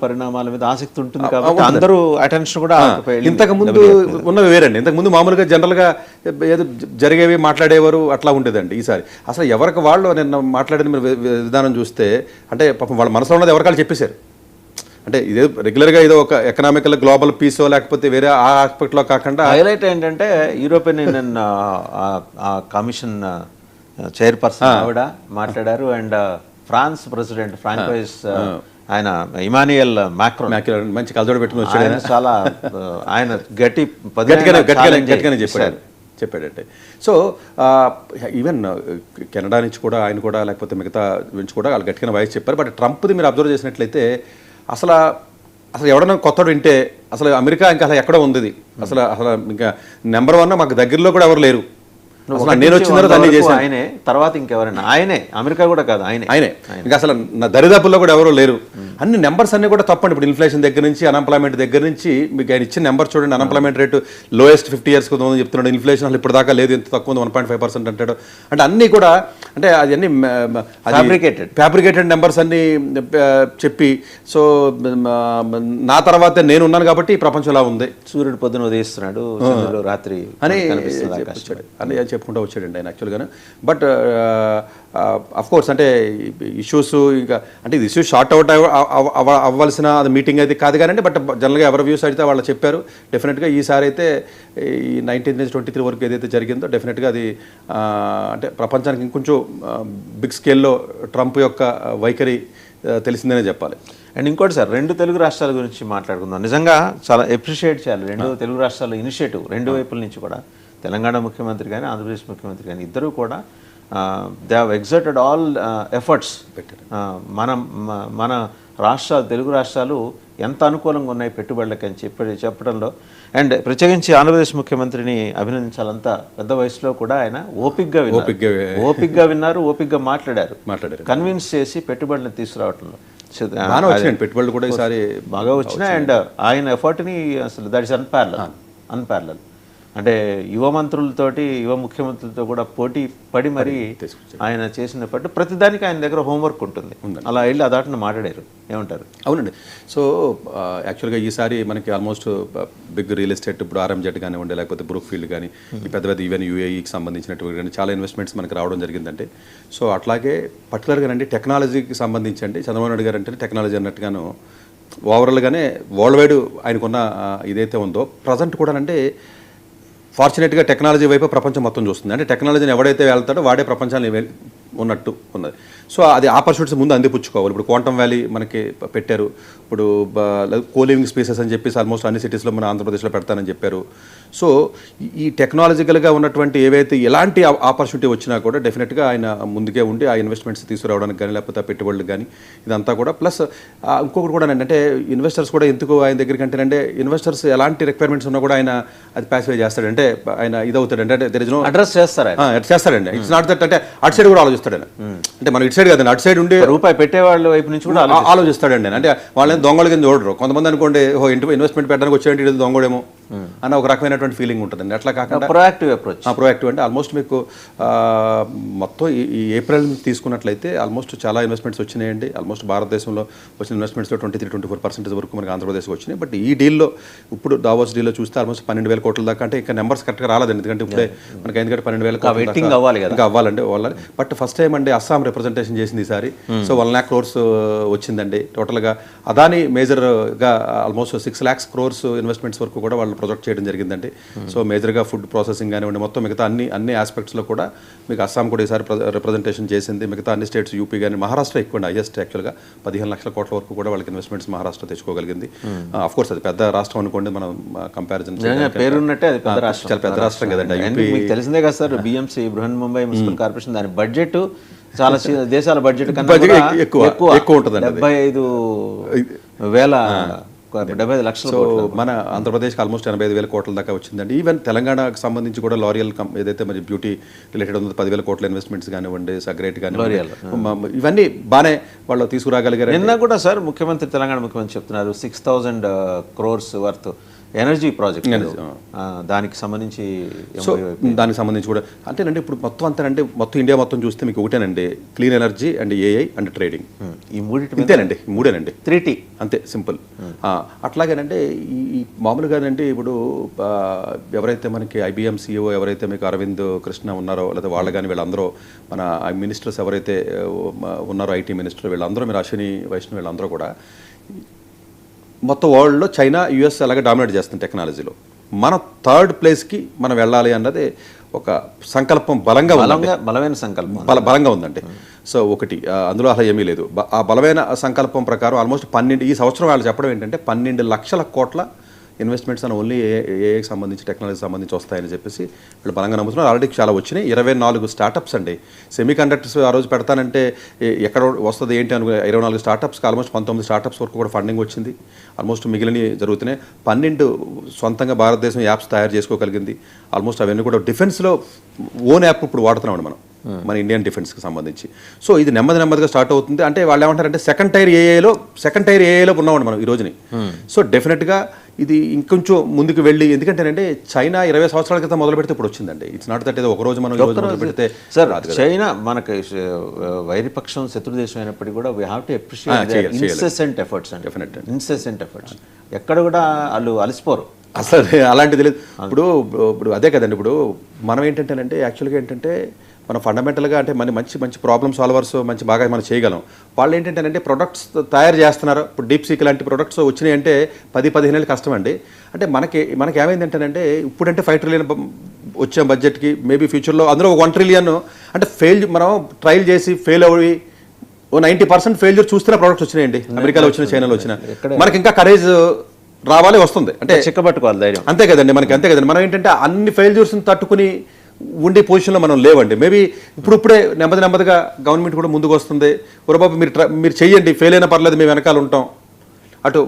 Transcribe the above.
పరిణామాల మీద ఆసక్తి ఉంటుంది కాబట్టి అందరూ అటెన్షన్ కూడా ఇంతకు ముందు ఉన్నవి వేరండి. ఇంతకు ముందు మామూలుగా జనరల్గా ఏదో జరిగేవి మాట్లాడేవారు అట్లా ఉండేదండి. ఈసారి అసలు ఎవరికి వాళ్ళు నిన్న మాట్లాడిన విధానం చూస్తే అంటే పాపం వాళ్ళ మనసులో ఉన్నది ఎవరికాళ్ళు చెప్పేశారు. అంటే ఇదే రెగ్యులర్గా ఏదో ఒక ఎకనామికల్ గ్లోబల్ పీసో లేకపోతే వేరే ఆ ఆస్పెక్ట్లో కాకుండా హైలైట్ ఏంటంటే యూరోపియన్ యూనియన్ కమిషన్ చైర్పర్సన్ ఆవిడ మాట్లాడారు. అండ్ ఫ్రాన్స్ ప్రెసిడెంట్ ఫ్రాంకోయిస్ ఆయన ఇమాన్యుయల్ మాక్రోన్ మంచి కలజోడు పెట్టుకుని వచ్చాడు. చాలా ఆయన గట్టిగానే చెప్పాడంటే. సో ఈవెన్ కెనడా నుంచి కూడా ఆయన కూడా లేకపోతే మిగతా నుంచి కూడా వాళ్ళు గట్టిగా వాయిస్ చెప్పారు. బట్ ట్రంప్ది మీరు అబ్జర్వ్ చేసినట్లయితే అసలు ఎవడన్నా కొత్తడు వింటే అసలు అమెరికా ఇంకా అసలు ఎక్కడో ఉంది. అసలు ఇంకా నెంబర్ 1 మాకు దగ్గరలో కూడా ఎవరు లేరు. నేను వచ్చిన తర్వాత అన్ని చేశాను. ఆయనే తర్వాత ఇంకెవరైనా ఆయనే, అమెరికా కూడా కాదు ఆయనే. ఇంకా అసలు నా దరిదాపుల్లో కూడా ఎవరో లేరు. అన్ని నెంబర్స్ అన్నీ కూడా తప్పండి. ఇప్పుడు ఇన్ఫ్లేషన్ దగ్గర నుంచి అన్ఎంప్లాయ్మెంట్ దగ్గర నుంచి మీకు ఆయన ఇచ్చిన నెంబర్ చూడండి. అన్ఎంప్లాయ్మెంట్ రేటు లోయెస్ట్ 50 years ఉందని చెప్తున్నాడు. ఇన్ఫ్లేషన్ అసలు ఇప్పుడు దాకా లేదు, ఎంత తక్కువ ఉంది 1.5% అంటాడు. అంటే అన్నీ కూడా అంటే అది అన్ని ఫ్యాబ్రికేటెడ్ నెంబర్స్ అన్ని చెప్పి సో నా తర్వాతే నేను ఉన్నాను కాబట్టి ప్రపంచంలా ఉంది. సూర్యుడు పొద్దున ఉదయిస్తున్నాడు, రాత్రి అని చెప్పుకుంటూ వచ్చాడండి ఆయన యాక్చువల్గానే. బట్ అఫ్ కోర్స్ అంటే ఇష్యూస్ ఇంకా అంటే ఇది ఇష్యూస్ షార్ట్ అవుట్ అవ్వాల్సిన అది మీటింగ్ అయితే కాదు కానీ బట్ జనరల్గా ఎవరి వ్యూస్ అయితే వాళ్ళు చెప్పారు. డెఫినెట్గా ఈసారి అయితే ఈ 19 నుంచి 23 వరకు ఏదైతే జరిగిందో డెఫినెట్గా అది అంటే ప్రపంచానికి ఇంకొంచెం బిగ్ స్కేల్లో ట్రంప్ యొక్క వైఖరి తెలిసిందనే చెప్పాలి. అండ్ ఇంకోటి సార్, 2 తెలుగు రాష్ట్రాల గురించి మాట్లాడుకుందాం. నిజంగా చాలా అప్రిషియేట్ చేయాలి 2 తెలుగు రాష్ట్రాల ఇనిషియేటివ్ 2 వైపుల నుంచి కూడా. తెలంగాణ ముఖ్యమంత్రి కానీ ఆంధ్రప్రదేశ్ ముఖ్యమంత్రి కానీ ఇద్దరూ కూడా they have exerted all efforts. మన రాష్ట్రాలు, తెలుగు రాష్ట్రాలు ఎంత అనుకూలంగా ఉన్నాయి పెట్టుబడులకి అని చెప్పడంలో. అండ్ ప్రత్యేకించి ఆంధ్రప్రదేశ్ ముఖ్యమంత్రిని అభినందించాలంత పెద్ద వయసులో కూడా ఆయన ఓపిక్గా విన్నారు, ఓపిక్గా మాట్లాడారు, కన్విన్స్ చేసి పెట్టుబడులను తీసుకురావడంలో పెట్టుబడులు కూడా ఈసారి బాగా వచ్చినాయి. అండ్ ఆయన ఎఫర్ట్ని అసలు దట్ ఇస్ అన్పారలల్. అంటే యువ మంత్రులతోటి, యువ ముఖ్యమంత్రులతో కూడా పోటీ పడి మరి ఆయన చేసిన పట్టు ప్రతిదానికి ఆయన దగ్గర హోంవర్క్ ఉంటుంది. అలా వెళ్ళి అదాటను మాట్లాడారు. ఏమంటారు? అవునండి. సో యాక్చువల్గా ఈసారి మనకి ఆల్మోస్ట్ బిగ్ రియల్ ఎస్టేట్ ఇప్పుడు RMZ కానివ్వండి, లేకపోతే బ్రూక్ ఫీల్డ్ కానీ ఈ పెద్ద ఈవెన్ UAEకి సంబంధించినటువంటి కానీ చాలా ఇన్వెస్ట్మెంట్స్ మనకి రావడం జరిగిందంటే. సో అట్లాగే పర్టికులర్గానండి టెక్నాలజీకి సంబంధించి చంద్రబాబు నాయుడు గారు అంటే టెక్నాలజీ అన్నట్టుగాను ఓవరాల్గానే వరల్డ్ వైడ్ ఆయనకున్న ఇదైతే ఉందో ప్రజెంట్ కూడా అంటే ఫార్చునేట్గా టెక్నాలజీ వైపు ప్రపంచం మొత్తం చూస్తుంది. అంటే టెక్నాలజీని ఎవడైతే వెళ్తాడో వాడే ప్రపంచాన్ని ఉన్నట్టు ఉన్నది. సో అది ఆపర్చునిటీస్ ముందు అందిపుచ్చుకోవాలి. ఇప్పుడు క్వాంటమ్ వ్యాలీ మనకి పెట్టారు. ఇప్పుడు కోలివింగ్ స్పేసెస్ అని చెప్పేసి ఆల్మోస్ట్ అన్ని సిటీస్లో మన ఆంధ్రప్రదేశ్లో పెడతానని చెప్పారు. సో ఈ టెక్నాలజికల్గా ఉన్నటువంటి ఏవైతే ఎలాంటి ఆపర్చునిటీ వచ్చినా కూడా డెఫినెట్గా ఆయన ముందుకే ఉండి ఆ ఇన్వెస్ట్మెంట్స్ తీసుకురావడానికి కానీ లేకపోతే ఆ పెట్టుబడులకు కానీ ఇదంతా కూడా ప్లస్ ఇంకొకటి కూడా ఏంటంటే ఇన్వెస్టర్స్ కూడా ఎందుకు ఆయన దగ్గరికి అంటే ఇన్వెస్టర్స్ ఎలాంటి రిక్వైర్మెంట్స్ ఉన్నా కూడా ఆయన అది ప్యాసిఫై చేస్తాడు. అంటే ఆయన ఇదవుతాడు అంటే దెర్ ఇస్ నో అడ్రస్ చేస్తాడండి. ఇట్స్ నాట్ దట్ అంటే అటు సైడ్ కూడా ఆలోచిస్తాడు. అంటే మనం ఇటు సైడ్ కదండి, అటు సైడ్ ఉండి రూపాయి పెట్టేవాళ్ళ వైపు నుంచి కూడా ఆలోచిస్తాడండి. అంటే వాళ్ళని దొంగల కింద చూడరు. కొంతమంది అనుకోండి ఇన్వెస్ట్మెంట్ పెట్టడానికి వచ్చేయండి దొంగడేమో అన్న ఒక రకమైనటువంటి ఫీలింగ్ ఉంటుందండి. అట్లా కాకుండా ప్రొయాక్టివ్ అంటే ఆల్మోస్ట్ మీకు మొత్తం ఈ ఏప్రిల్ తీసుకున్నట్లయితే ఆల్మోస్ట్ చాలా ఇన్వెస్ట్మెంట్స్ వచ్చినాయండి. ఆల్మోస్ట్ భారతదేశంలో వచ్చిన ఇన్వెస్ట్మెంట్స్లో 23-24% వరకు మనకి ఆంధ్రప్రదేశ్కి వచ్చినాయి. బట్ ఈ డీల్లో ఇప్పుడు దావోస్ డీల్లో చూస్తే ఆల్మోస్ట్ 12,000 కోట్ల దాకా. అంటే ఇంకా నెంబర్స్ కరెక్ట్గా రాలేదండి, ఎందుకంటే ఇప్పుడే మనకి ఎందుకంటే 12,000 ఇంకా అవ్వాలండి వాళ్ళని. బట్ ఫస్ట్ టైం అండి అస్సాం రిప్రజెంటేషన్ చేసింది ఈసారి. సో 1 lakh crores వచ్చిందండి టోటల్గా. అదాని మేజర్గా ఆల్మోస్ట్ 6 lakhs crores ఇన్వెస్ట్మెంట్స్ వరకు కూడా వాళ్ళు ప్రొజెక్ట్ చేయడం జరిగిందండి. సో మేజర్గా ఫుడ్ ప్రాసెసింగ్ కానివ్వండి మొత్తం మిగతా అన్ని ఆస్పెక్ట్స్లో కూడా మీకు అస్సాం కూడా ఈసారి రిప్రజెంటేషన్ చేసింది. మిగతా అన్ని స్టేట్స్ యూపీ కానీ మహారాష్ట్ర ఎక్కువ హైయెస్ట్ యాక్చువల్గా 15 లక్షల కోట్ల వరకు కూడా వాళ్ళకి ఇన్వెస్ట్మెంట్స్ మహారాష్ట్ర తెచ్చుకోగలిగింది. అఫ్ కోర్స్ అది పెద్ద రాష్ట్రం అనుకోండి మనం కంపారిజన్ పేరున్నట్టే అది పెద్ద రాష్ట్రం, చాలా పెద్ద రాష్ట్రం కదండి. మీకు తెలిసిందే కదా sir, BMC Brihan Mumbai municipal corporation దాని బడ్జెట్ చాలా దేశాల బడ్జెట్ కన్నా ఎక్కువ ఉంటుందండి. 75 లక్షలు. మన ఆంధ్రప్రదేశ్కి ఆల్మోస్ట్ 85,000 కోట్ల దాకా వచ్చిందండి. ఈవెన్ తెలంగాణకు సంబంధించి కూడా లారియల్ ఏదైతే మరి బ్యూటీ రిలేటెడ్ ఉందో 10,000 కోట్ల ఇన్వెస్ట్మెంట్స్ కానివ్వండి, సగ్రేట్ కానివ్వండి, ఇవన్నీ బాగానే వాళ్ళు తీసుకురాగలిగారు. నిన్న కూడా సార్ తెలంగాణ ముఖ్యమంత్రి చెప్తున్నారు 6,000 crores వర్త్ ఎనర్జీ ప్రాజెక్ట్ దానికి సంబంధించి సో దానికి సంబంధించి కూడా అంటేనండి ఇప్పుడు మొత్తం అంతేనంటే మొత్తం ఇండియా మొత్తం చూస్తే మీకు ఒకటేనండి, clean energy and AI and trading. ఈ మూడింటి ఇంతేనండి, మూడేనండి, 3T అంతే సింపుల్. అట్లాగేనంటే ఈ మామూలుగానండి ఇప్పుడు ఎవరైతే మనకి IBM CEO ఎవరైతే మీకు అరవింద్ కృష్ణ ఉన్నారో లేదా వాళ్ళు కానీ వీళ్ళందరూ మన మినిస్టర్స్ ఎవరైతే ఉన్నారో IT మినిస్టర్ వీళ్ళందరూ, మీరు అశ్విని వైష్ణవ్ వీళ్ళందరూ కూడా మొత్తం వరల్డ్లో చైనా US అలాగే డామినేట్ చేస్తుంది టెక్నాలజీలో. మన థర్డ్ ప్లేస్కి మనం వెళ్ళాలి అన్నది ఒక సంకల్పం బలమైన సంకల్పం బలంగా ఉందండి. సో ఒకటి అందులో అసలు ఏమీ లేదు. ఆ బలమైన సంకల్పం ప్రకారం ఆల్మోస్ట్ 12 ఈ సంవత్సరం వాళ్ళు చెప్పడం ఏంటంటే 12 లక్షల కోట్ల ఇన్వెస్ట్మెంట్స్ అని ఓన్లీ ఏఐకి సంబంధించి టెక్నాలజీ సంబంధించి వస్తాయని చెప్పేసి వీళ్ళు బలంగా నమ్ముతున్నారు. ఆల్రెడీ చాలా వచ్చినాయి, 24 స్టార్టప్స్ అండి. సెమీ కండక్టర్స్ ఆ రోజు పెడతానంటే ఎక్కడ వస్తుంది ఏంటి అనుకునే 24 స్టార్టప్స్కి ఆల్మోస్ట్ 19 స్టార్టప్స్ వరకు కూడా ఫండింగ్ వచ్చింది. ఆల్మోస్ట్ మిగిలినవి జరుగుతున్నాయి. 12 సొంతంగా భారతదేశం యాప్స్ తయారు చేసుకోగలిగింది. ఆల్మోస్ట్ అవన్నీ కూడా డిఫెన్స్లో ఓన్ యాప్ ఇప్పుడు వాడుతున్నామండి మనం, మన ఇండియన్ డిఫెన్స్కి సంబంధించి. సో ఇది నెమ్మదిగా స్టార్ట్ అవుతుంది. అంటే వాళ్ళు ఏమంటారంటే సెకండ్ టైర్ ఏఐలో ఉన్నామండి మనం ఈ రోజుని. సో డెఫినెట్గా ఇది ఇంకొంచెం ముందుకు వెళ్ళి, ఎందుకంటేనంటే చైనా 20 సంవత్సరాల క్రితం మొదలు పెడితే ఇప్పుడు వచ్చిందండి. ఇట్స్ నాట్ దట్ ఏదో ఒక రోజు మనం మొదలు పెడితే సార్. చైనా మనకి వైరిపక్షం శత్రుదేశం అయినప్పటికీ కూడా we have to appreciate incessant efforts అండి, ఇన్సెసెంట్ ఎఫర్ట్స్. ఎక్కడ కూడా వాళ్ళు అలసిపోరు అసలు, అలాంటిది లేదు. ఇప్పుడు అదే కదండి. ఇప్పుడు మనం ఏంటంటేనంటే యాక్చువల్గా ఏంటంటే మనం ఫండమెంటల్గా అంటే మంచి ప్రాబ్లమ్ సాల్వర్స్ బాగా మనం చేయగలం. వాళ్ళు ఏంటంటే ప్రొడక్ట్స్ తయారు చేస్తున్నారు. ఇప్పుడు డీప్ సీక్ లాంటి ప్రొడక్ట్స్ వచ్చినాయి అంటే 10-15 ఏళ్ళు కష్టం అండి. అంటే మనకి ఏమైందంటేనంటే ఇప్పుడంటే 5 ట్రిలియన్ వచ్చే బడ్జెట్కి మేబీ ఫ్యూచర్లో అందులో 1 ట్రిలియన్ అంటే మనం ట్రయల్ చేసి ఫెయిల్ అయ్యి 90% ఫెయిల్యూర్ చూస్తున్న ప్రొడక్ట్స్ వచ్చినాయండి. అమెరికాలో వచ్చిన, చైనాలో వచ్చిన. మనకి ఇంకా కరేజ్ రావాలి, వస్తుంది అంటే చిక్కబట్టుకోవాలి ధైర్యం. అంతే కదండి, అంతే కదండి. మనం ఏంటంటే అన్ని ఫెయిల్యూర్స్ని తట్టుకుని ఉండే పొజిషన్లో మనం లేవండి. మేబీ ఇప్పుడే నెమ్మదిగా గవర్నమెంట్ కూడా ముందుకు వస్తుంది. బాబు మీరు చెయ్యండి, ఫెయిల్ అయినా పర్లేదు, మేము వెనకాల ఉంటాం. అటు